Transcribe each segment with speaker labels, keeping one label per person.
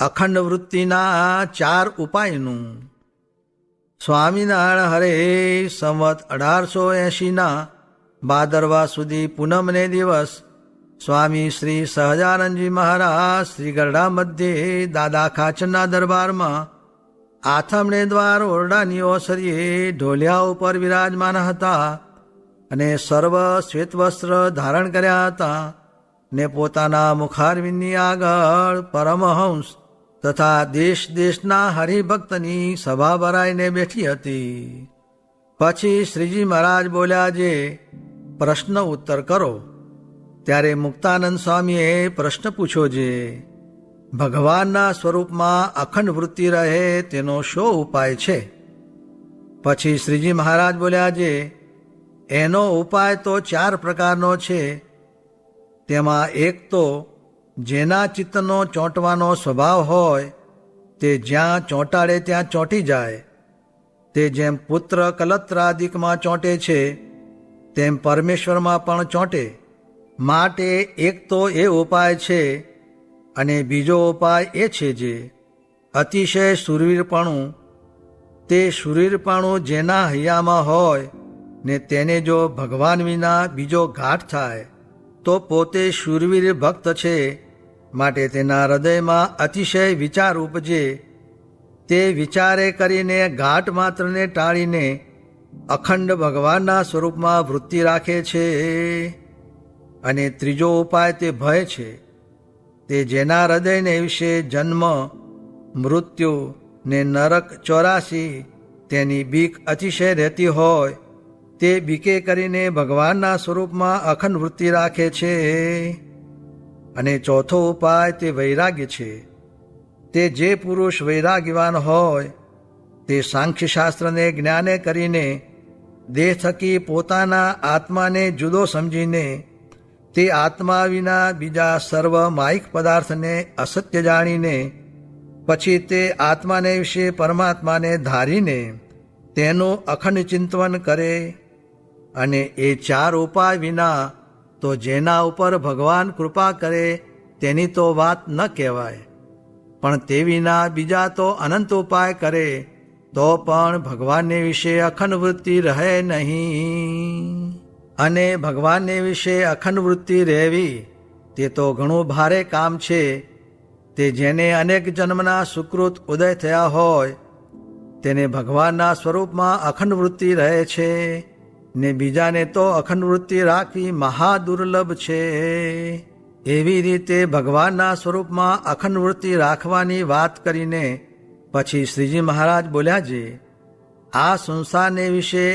Speaker 1: અખંડ વૃત્તિના 4 ઉપાયનું. સ્વામિનારાયણ હરે સંવત 1880ના ભાદરવા સુધી પૂનમને દિવસ સ્વામી શ્રી સહજાનંદજી મહારાજ શ્રી ગરડા મધ્યે દાદા ખાચરના દરબારમાં આથમણે દ્વાર ઓરડાની ઓસરીએ ઢોલિયા ઉપર વિરાજમાન હતા અને સર્વ શ્વેતવસ્ત્ર ધારણ કર્યા હતા ને પોતાના મુખારવિંદની આગળ પરમહંસ તથા દેશ દેશના હરિભક્તની સભા ભરાઈને બેઠી હતી. પછી શ્રીજી મહારાજ બોલ્યા, જે પ્રશ્ન ઉત્તર કરો. ત્યારે મુક્તાનંદ સ્વામીએ પ્રશ્ન પૂછ્યો, જે ભગવાનના સ્વરૂપમાં અખંડ વૃત્તિ રહે તેનો શો ઉપાય છે? પછી શ્રીજી મહારાજ બોલ્યા, જે એનો ઉપાય તો 4 પ્રકારનો છે. તેમાં એક તો જેના ચિત્તનો ચોંટવાનો સ્વભાવ હોય તે જ્યાં ચોંટાડે ત્યાં ચોંટી જાય. તે જેમ પુત્ર કલત્રાદિકમાં ચોંટે છે તેમ પરમેશ્વરમાં પણ ચોંટે. માટે એક તો એ ઉપાય છે. અને બીજો ઉપાય એ છે, જે અતિશય શૂરવીરપણું. તે શૂરવીરપણું જેના હૈયામાં હોય ને તેને જો ભગવાન વિના બીજો ઘાટ થાય તો પોતે શૂરવીર ભક્ત છે. માટે તેના હૃદયમાં અતિશય વિચાર ઉપજે. તે વિચારે કરીને ઘાટ માત્રને ટાળીને અખંડ ભગવાનના સ્વરૂપમાં વૃત્તિ રાખે છે. અને ત્રીજો ઉપાય તે ભય છે. તે જેના હૃદયને વિશે જન્મ, મૃત્યુ ને નરક 84 તેની બીક અતિશય રહેતી હોય તે બીકે કરીને ભગવાનના સ્વરૂપમાં અખંડ વૃત્તિ રાખે છે. અને ચોથો ઉપાય તે વૈરાગ્ય છે. તે જે પુરુષ વૈરાગ્યવાન હોય તે સાંખ્યશાસ્ત્રને જ્ઞાને કરીને દેહ થકી પોતાના આત્માને જુદો સમજીને તે આત્મા વિના બીજા સર્વ માયિક પદાર્થને અસત્ય જાણીને પછી તે આત્માને વિશે પરમાત્માને ધારીને તેનું અખંડ ચિંતન કરે. અને એ 4 ઉપાય વિના તો જેના ઉપર ભગવાન કૃપા કરે તેની તો વાત ન કહેવાય. પણ તે વિના બીજા તો અનંત ઉપાય કરે તો પણ ભગવાનને વિશે અખંડ વૃત્તિ રહે નહીં. અને ભગવાનને વિશે અખંડ વૃત્તિ રહેવી તે તો ઘણું ભારે કામ છે. તે જેને અનેક જન્મના સુકૃત ઉદય થયા હોય તેને ભગવાનના સ્વરૂપમાં અખંડ વૃત્તિ રહે છે. ને બીજાને તો અખંડ વૃત્તિ રાખવી મહાદુર્લભ છે. એવી રીતે ભગવાનના સ્વરૂપમાં અખંડ વૃત્તિ રાખવાની વાત કરીને પછી શ્રીજી મહારાજ બોલ્યા, જે આ સંસારને વિશે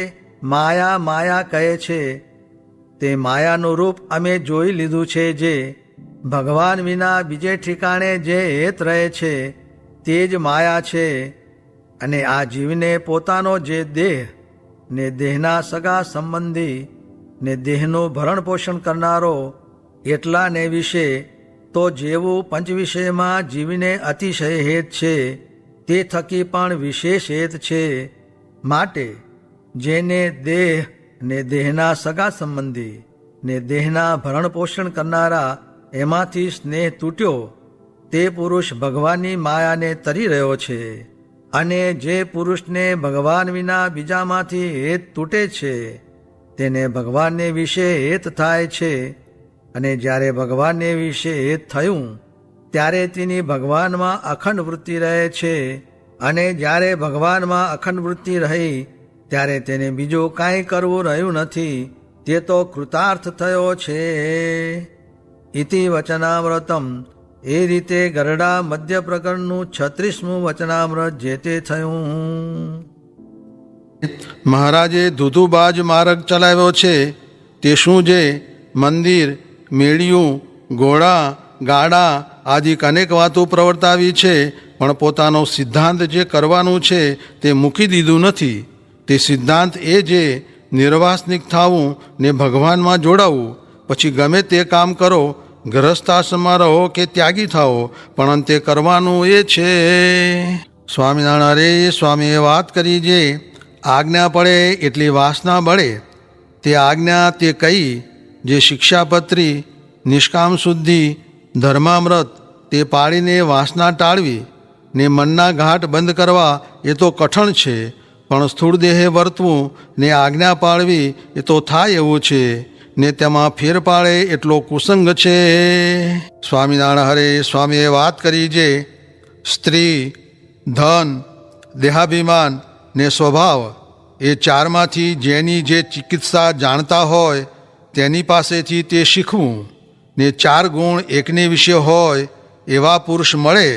Speaker 1: માયા માયા કહે છે તે માયાનું રૂપ અમે જોઈ લીધું છે. જે ભગવાન વિના બીજે ઠેકાણે જે હેત રહે છે તે જ માયા છે. અને આ જીવને પોતાનો જે દેહ ને દેહના સગા સંબંધી ને દેહનું ભરણ પોષણ કરનારો એટલાને વિશે તો જેવું પંચવિષયમાં જીવને અતિશય હેત છે તે થકી પણ વિશેષ હેત છે. માટે જેને દેહ ને દેહના સગા સંબંધી ને દેહના ભરણ પોષણ કરનારા એમાંથી સ્નેહ તૂટ્યો તે પુરુષ ભગવાનની માયાને તરી રહ્યો છે. અને જે પુરુષને ભગવાન વિના બીજામાંથી હેત તૂટે છે તેને ભગવાનને વિશે હેત થાય છે. અને જ્યારે ભગવાનને વિશે હેત થયું ત્યારે તેની ભગવાનમાં અખંડ વૃત્તિ રહે છે. અને જ્યારે ભગવાનમાં અખંડ વૃત્તિ રહી ત્યારે તેને બીજું કાંઈ કરવું રહ્યું નથી. તે તો કૃતાર્થ થયો છે. ઇતિ વચનામૃતમ. એ રીતે ગરડા મધ્ય પ્રકરણનું 36મું વચનામૃત જે તે થયું.
Speaker 2: મહારાજે ધૂધુબાજ માર્ગ ચલાવ્યો છે તે શું? જે મંદિર, મેળિયું, ઘોડા, ગાડા આદિ અનેક વાતો પ્રવર્તાવી છે, પણ પોતાનો સિદ્ધાંત જે કરવાનું છે તે મૂકી દીધું નથી. તે સિદ્ધાંત એ જે નિર્વાસનિક થવું ને ભગવાનમાં જોડાવું. પછી ગમે તે કામ કરો, ગ્રહસ્થાશ્રમમાં રહો કે ત્યાગી થાઓ, પણ અંતે કરવાનું એ છે. સ્વામિનારાયણ સ્વામીએ વાત કરી, જે આજ્ઞા પડે એટલી વાસના બળે. તે આજ્ઞા તે કઈ જે શિક્ષાપત્રી, નિષ્કામ શુદ્ધિ, ધર્મામૃત, તે પાળીને વાસના ટાળવી ને મનના ઘાટ બંધ કરવા એ તો કઠણ છે, પણ સ્થૂળ દેહે વર્તવું ને આજ્ઞા પાળવી એ તો થાય એવું છે, ને તેમાં ફેર પાડે એટલો કુસંગ છે. સ્વામિનારાયણ હરે સ્વામીએ વાત કરી જે સ્ત્રી, ધન, દેહાભિમાન ને સ્વભાવ એ ચારમાંથી જેની જે ચિકિત્સા જાણતા હોય તેની પાસેથી તે શીખવું, ને 4 ગુણ એકને વિશે હોય એવા પુરુષ મળે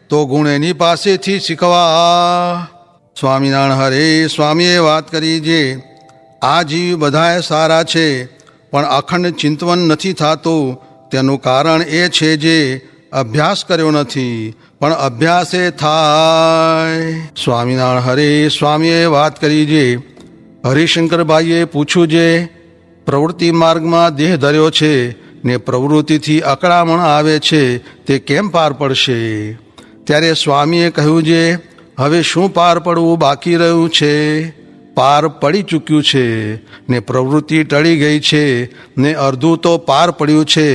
Speaker 2: તો ગુણ એની પાસેથી શીખવા. સ્વામિનારાયણ હરે સ્વામીએ વાત કરી જે આ જીવ બધાએ સારા છે પણ અખંડ ચિંતવન નથી થતું, તેનું કારણ એ છે જે અભ્યાસ કર્યો નથી, પણ અભ્યાસે થાય. સ્વામિનારાયણ હરે સ્વામીએ વાત કરી જે હરિશંકરભાઈએ પૂછ્યું જે પ્રવૃત્તિ માર્ગમાં દેહ ધર્યો છે ને પ્રવૃત્તિથી અકળામણ આવે છે તે કેમ પાર પડશે? ત્યારે સ્વામીએ કહ્યું જે હવે શું પાર પડવું બાકી રહ્યું છે? પાર પડી ચૂક્યું છે ને પ્રવૃત્તિ ટળી ગઈ છે, ને અર્ધું તો પાર પડ્યું છે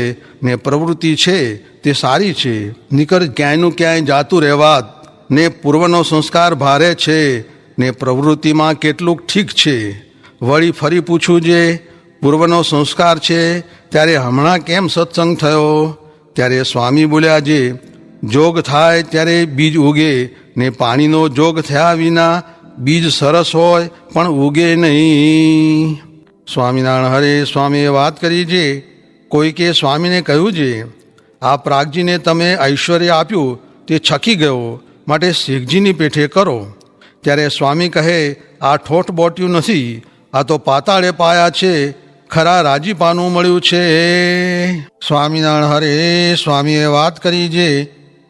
Speaker 2: ને પ્રવૃત્તિ છે તે સારી છે. નિકર ક્યાંયનું ક્યાંય જાતું રહેવાત ને પૂર્વનો સંસ્કાર ભારે છે ને પ્રવૃત્તિમાં કેટલુંક ઠીક છે. વળી ફરી પૂછું જે પૂર્વનો સંસ્કાર છે ત્યારે હમણાં કેમ સત્સંગ થયો? ત્યારે સ્વામી બોલ્યા જે જોગ થાય ત્યારે બીજ ઉગે ને પાણીનો જોગ થયા વિના બીજ સરસ હોય પણ ઉગે નહીં. સ્વામિનારાયણ હરે સ્વામીએ વાત કરી જે કોઈકે સ્વામીને કહ્યું છે આ પ્રાગજીને તમે ઐશ્વર્ય આપ્યું તે છકી ગયો, માટે શેખજીની પેઠે કરો. ત્યારે સ્વામી કહે આ ઠોઠ બોટ્યું નથી, આ તો પાતાળે પાયા છે, ખરા રાજીપાનું મળ્યું છે. સ્વામિનારાયણ હરે સ્વામીએ વાત કરી જે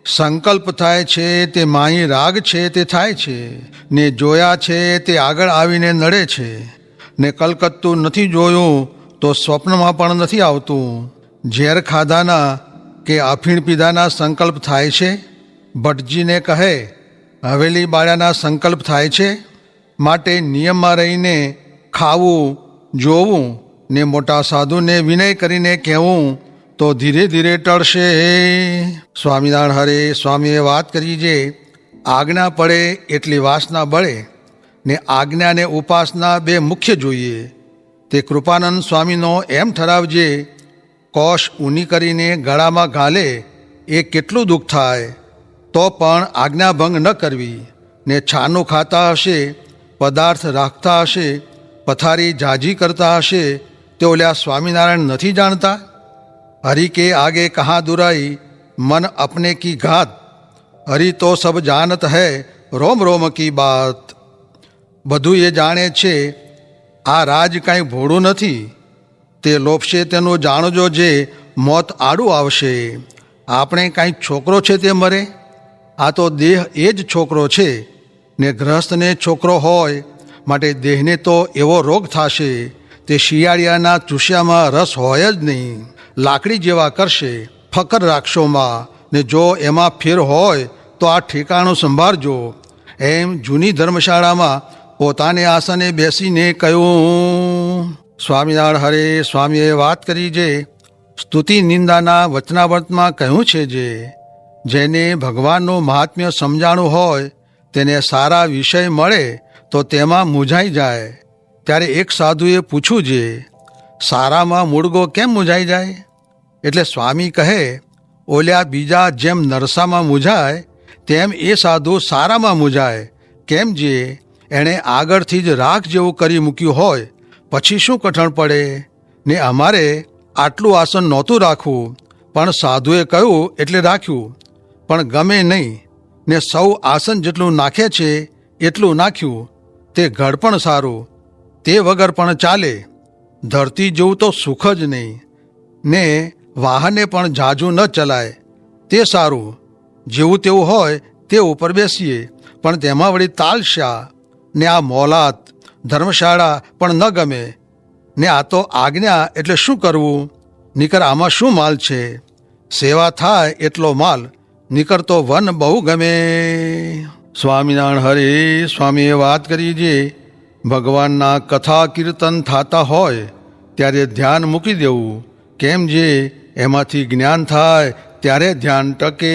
Speaker 2: સંકલ્પ થાય છે તે માહી રાગ છે તે થાય છે, ને જોયા છે તે આગળ આવીને નડે છે, ને કલકત્તું નથી જોયું તો સ્વપ્નમાં પણ નથી આવતું. ઝેર ખાધાના કે અફીણ પીધાના સંકલ્પ થાય છે? ભટ્ટજીને કહે હવેલી બાળ્યાના સંકલ્પ થાય છે, માટે નિયમમાં રહીને ખાવું, જોવું ને મોટા સાધુને વિનય કરીને કહેવું તો ધીરે ધીરે ટળશે. સ્વામિનારાયણ હરે સ્વામીએ વાત કરી જે આજ્ઞા પડે એટલી વાસના બળે, ને આજ્ઞા ને ઉપાસના બે મુખ્ય જોઈએ. તે કૃપાનંદ સ્વામીનો એમ ઠરાવજે કોષ ઊની કરીને ગળામાં ઘાલે એ કેટલું દુઃખ થાય, તો પણ આજ્ઞાભંગ ન કરવી. ને છાનું ખાતા હશે, પદાર્થ રાખતા હશે, પથારી જાજી કરતા હશે, તે ઓલ્યા સ્વામિનારાયણ નથી જાણતા? હરિ કે આગે કहाँ दुराई मन अपने की घात, હરિ તો સબ જાનત હૈ રોમ રોમ કી બાત. બધું એ જાણે છે, આ રાજ કાંઈ ભોળું નથી. તે લોપશે તેનું જાણજો જે મોત આડું આવશે. આપણે કાંઈ છોકરો છે તે મરે, આ તો દેહ એ જ છોકરો છે, ને ગ્રહસ્થને છોકરો હોય માટે દેહને તો એવો રોગ થશે તે શિયાળિયાના ચૂસ્યામાં રસ હોય જ નહીં. લાકડી જેવા કરશે, ફકર રાખશોમાં, ને જો એમાં ફેર હોય તો આ ઠેકાણું સંભાળજો. એમ જૂની ધર્મશાળામાં પોતાને આસને બેસીને કહ્યું. સ્વામિનારાયણ હરે સ્વામીએ વાત કરી જે સ્તુતિ નિંદાના વચનાવર્તમાં કહ્યું છે જે જેને ભગવાનનું મહાત્મ્ય સમજાણું હોય તેને સારા વિષય મળે તો તેમાં મૂંઝાઈ જાય. ત્યારે એક સાધુએ પૂછ્યું જે સારામાં મૂળગો કેમ મૂંઝાઈ જાય? એટલે સ્વામી કહે ઓલ્યા બીજા જેમ નરસામાં મૂંઝાય તેમ એ સાધુ સારામાં મૂંઝાય. કેમ જે એણે આગળથી જ રાખ જેવું કરી મૂક્યું હોય પછી શું કઠણ પડે? ને અમારે આટલું આસન નહોતું રાખવું, પણ સાધુએ કહ્યું એટલે રાખ્યું, પણ ગમે નહીં, ને સૌ આસન જેટલું નાખે છે એટલું નાખ્યું. તે ઘડ પણ સારું, તે વગર પણ ચાલે. ધરતી જેવું તો સુખ જ નહીં, ને વાહને પણ ઝાઝું ન ચલાય તે સારું. જેવું તેવું હોય તે ઉપર બેસીએ, પણ તેમાં વળી તાલશા. ને આ મોલાત ધર્મશાળા પણ ન ગમે. ને આ તો આજ્ઞા એટલે શું કરવું? નીકર આમાં શું માલ છે? સેવા થાય એટલો માલ, નીકર તો વન બહુ ગમે. સ્વામિનારાયણ હરે સ્વામીએ વાત કરી જે ભગવાનના કથા કીર્તન થતા હોય ત્યારે ધ્યાન મૂકી દેવું. કેમ જે એમાંથી જ્ઞાન થાય ત્યારે ધ્યાન ટકે.